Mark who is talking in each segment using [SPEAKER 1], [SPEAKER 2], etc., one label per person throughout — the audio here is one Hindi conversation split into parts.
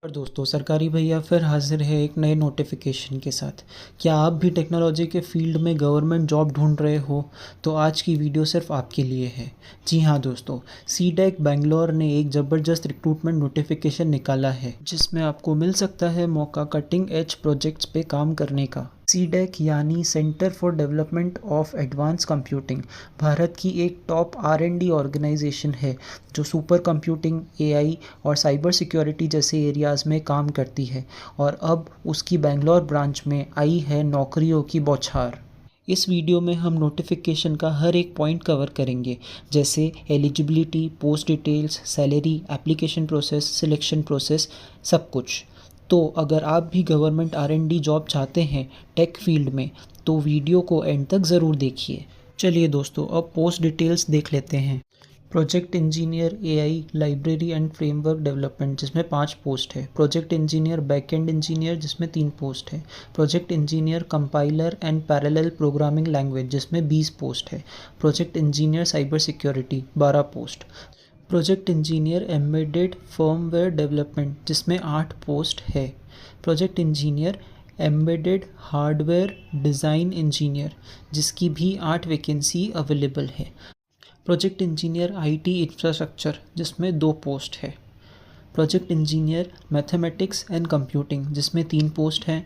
[SPEAKER 1] और दोस्तों, सरकारी भैया फिर हाजिर है एक नए नोटिफिकेशन के साथ। क्या आप भी टेक्नोलॉजी के फील्ड में गवर्नमेंट जॉब ढूंढ रहे हो तो आज की वीडियो सिर्फ आपके लिए है। जी हाँ दोस्तों, सीडेक बेंगलोर ने एक ज़बरदस्त रिक्रूटमेंट नोटिफिकेशन निकाला है जिसमें आपको मिल सकता है मौका कटिंग एज प्रोजेक्ट्स पे काम करने का। सीडेक यानी centre for development of advance computing Bharat की एक टॉप R&D ऑर्गेनाइजेशन है जो सुपर कंप्यूटिंग, AI और साइबर सिक्योरिटी जैसे एरियाज़ में काम करती है और अब उसकी बेंगलोर ब्रांच में आई है नौकरियों की बौछार। इस वीडियो में हम नोटिफिकेशन का हर एक पॉइंट कवर करेंगे, जैसे eligibility, post details, salary, application process, selection process, सब कुछ। तो अगर आप भी गवर्नमेंट R&D जॉब चाहते हैं टेक फील्ड में तो वीडियो को एंड तक ज़रूर देखिए। चलिए दोस्तों, अब पोस्ट डिटेल्स देख लेते हैं। Project engineer AI library and framework development जिसमें 5 पोस्ट है। प्रोजेक्ट इंजीनियर बैकएंड इंजीनियर जिसमें 3 पोस्ट है। Project engineer compiler and parallel programming language जिसमें 20 पोस्ट है। Project engineer cyber security 12 post. Project engineer embedded firmware development जिसमें 8 पोस्ट है। Project engineer embedded hardware design engineer जिसकी भी 8 वैकेंसी अवेलेबल है। प्रोजेक्ट इंजीनियर IT इंफ्रास्ट्रक्चर जिसमें 2 पोस्ट है। Project engineer mathematics and computing जिसमें 3 पोस्ट हैं।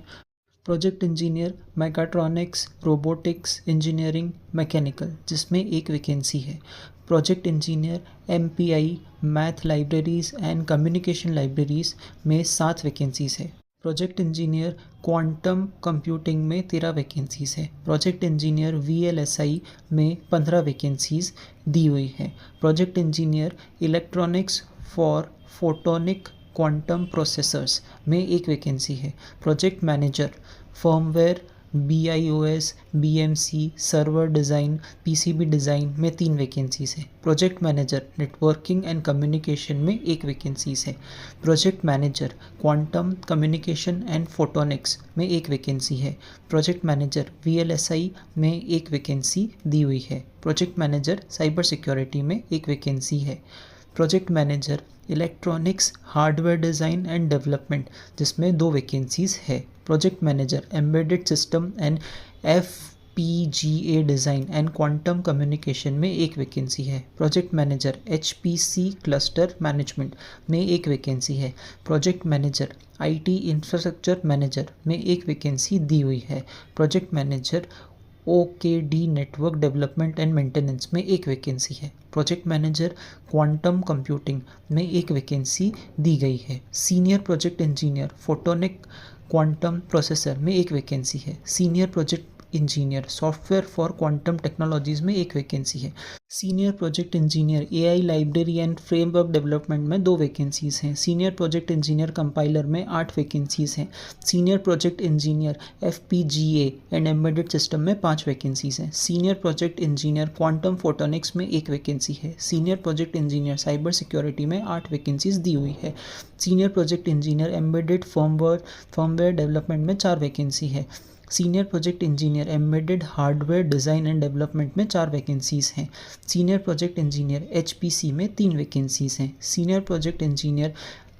[SPEAKER 1] Project engineer mechatronics robotics engineering mechanical जिसमें 1 वैकेंसी है। Project engineer MPI math libraries and communication libraries में 7 वैकेंसीज़ है। प्रोजेक्ट इंजीनियर क्वांटम कंप्यूटिंग में 13 वैकेंसीज़ है। प्रोजेक्ट इंजीनियर VLSI में 15 वैकेंसीज़ दी हुई है। Project engineer electronics for photonic quantum processors में 1 वैकेंसी है। Project manager firmware BIOS BMC server design PCB design में 3 वैकेंसीज़ है। Project manager networking and communication में 1 वैकेंसीज़ है। Project manager quantum communication and photonics में 1 वैकेंसी है। प्रोजेक्ट मैनेजर VLSI में 1 वैकेंसी दी हुई है। प्रोजेक्ट मैनेजर साइबर सिक्योरिटी में 1 वैकेंसी है। Project manager electronics hardware design and development जिसमें 2 वैकेंसीज़ है। Project manager embedded system and FPGA design and quantum communication में 1 वैकेंसी है। Project manager HPC cluster management में 1 वैकेंसी है। Project manager IT infrastructure manager में 1 वैकेंसी दी हुई है। Project manager OKD network development and maintenance में 1 वैकेंसी है। प्रोजेक्ट मैनेजर क्वांटम कंप्यूटिंग में 1 वैकेंसी दी गई है। Senior project engineer photonic quantum processor में 1 वैकेंसी है। Senior project engineer software for quantum technologies में 1 वैकेंसी है। Senior project engineer AI library and framework development में 2 वैकेंसीज़ हैं। सीनियर प्रोजेक्ट इंजीनियर कंपाइलर में 8 वैकेंसीज़ हैं। Senior project engineer FPGA and embedded system में 5 वैकेंसीज़ हैं। Senior project engineer quantum photonics में 1 वैकेंसी है। Senior project engineer cyber security में 8 वैकेंसीज़ दी हुई है। Senior project engineer embedded firmware development में 4 वैकेंसी है। Senior project engineer embedded hardware design and development में 4 वैकेंसीज़ हैं। सीनियर प्रोजेक्ट इंजीनियर HPC में 3 वैकेंसीज़ हैं। सीनियर प्रोजेक्ट इंजीनियर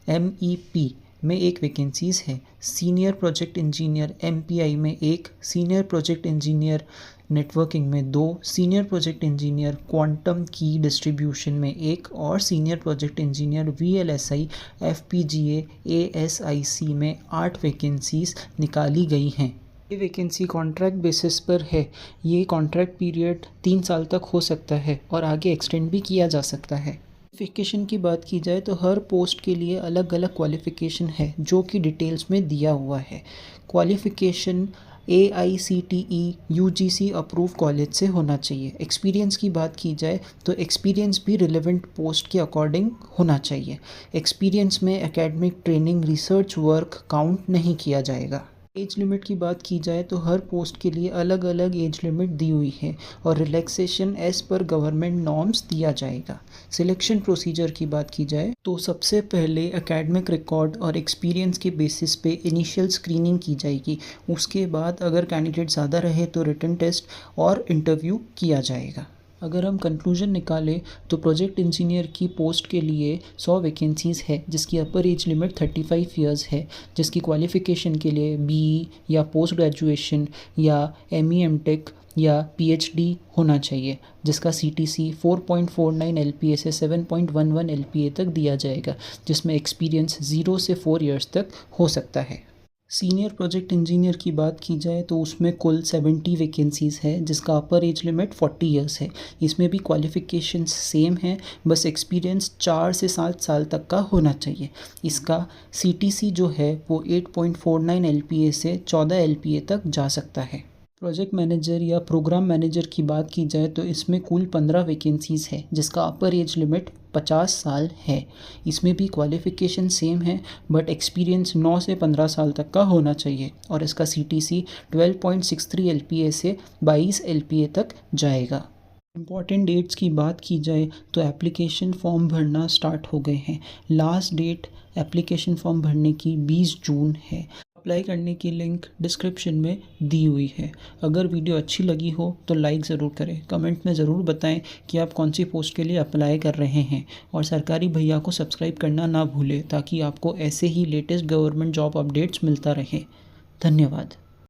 [SPEAKER 1] MEP में 1 वैकेंसीज़ है। सीनियर प्रोजेक्ट इंजीनियर MPI में 1, सीनियर प्रोजेक्ट इंजीनियर नेटवर्किंग में 2, सीनियर प्रोजेक्ट इंजीनियर क्वांटम की डिस्ट्रीब्यूशन में 1 और senior project engineer VLSI FPGA ASIC में 8 वैकेंसीज़ निकाली गई हैं। ये वैकेंसी कॉन्ट्रैक्ट बेसिस पर है। ये कॉन्ट्रैक्ट पीरियड 3 साल तक हो सकता है और आगे एक्सटेंड भी किया जा सकता है। क्वालिफ़िकेशन की बात की जाए तो हर पोस्ट के लिए अलग अलग क्वालिफ़िकेशन है जो कि डिटेल्स में दिया हुआ है। Qualification AICTE UGC approve college से होना चाहिए। एक्सपीरियंस की बात की जाए तो एक्सपीरियंस भी रिलेवेंट पोस्ट के अकॉर्डिंग होना चाहिए। एक्सपीरियंस में academic training research work count नहीं किया जाएगा। एज लिमिट की बात की जाए तो हर पोस्ट के लिए अलग अलग एज लिमिट दी हुई है और रिलैक्सेशन एज पर गवर्नमेंट नॉर्म्स दिया जाएगा। सिलेक्शन प्रोसीजर की बात की जाए तो सबसे पहले एकेडमिक रिकॉर्ड और एक्सपीरियंस के बेसिस पे इनिशियल स्क्रीनिंग की जाएगी। उसके बाद अगर कैंडिडेट ज़्यादा रहे तो रिटन टेस्ट और इंटरव्यू किया जाएगा। अगर हम कंक्लूजन निकालें तो प्रोजेक्ट इंजीनियर की पोस्ट के लिए 100 वैकेंसीज़ है, जिसकी अपर एज लिमिट 35 इयर्स है, जिसकी क्वालिफ़िकेशन के लिए BE या पोस्ट ग्रेजुएशन या ME MTech या PhD होना चाहिए, जिसका CTC 4.49 LPA से 7.11 LPA तक दिया जाएगा, जिसमें एक्सपीरियंस 0 से 4 इयर्स तक हो सकता है। सीनियर प्रोजेक्ट इंजीनियर की बात की जाए तो उसमें कुल 70 वैकेंसीज़ है, जिसका अपर एज लिमिट 40 इयर्स है। इसमें भी क्वालिफ़िकेशंस सेम है, बस एक्सपीरियंस 4 से 7 साल तक का होना चाहिए। इसका CTC जो है वो 8.49 LPA से 14 LPA तक जा सकता है। प्रोजेक्ट मैनेजर या प्रोग्राम मैनेजर की बात की जाए तो इसमें कुल 15 वैकेंसीज़ है, जिसका अपर एज लिमिट 50 साल है। इसमें भी क्वालिफ़िकेशन सेम है, बट एक्सपीरियंस 9 से 15 साल तक का होना चाहिए और इसका CTC 12.63 LPA से 22 LPA तक जाएगा। इम्पॉर्टेंट डेट्स की बात की जाए तो एप्लीकेशन फॉर्म भरना स्टार्ट हो गए हैं। लास्ट डेट एप्लीकेशन फॉर्म भरने की 20 जून है। अप्लाई करने की लिंक डिस्क्रिप्शन में दी हुई है। अगर वीडियो अच्छी लगी हो तो लाइक ज़रूर करें, कमेंट में ज़रूर बताएं कि आप कौन सी पोस्ट के लिए अप्लाई कर रहे हैं और सरकारी भैया को सब्सक्राइब करना ना भूलें, ताकि आपको ऐसे ही लेटेस्ट गवर्नमेंट जॉब अपडेट्स मिलता रहे। धन्यवाद।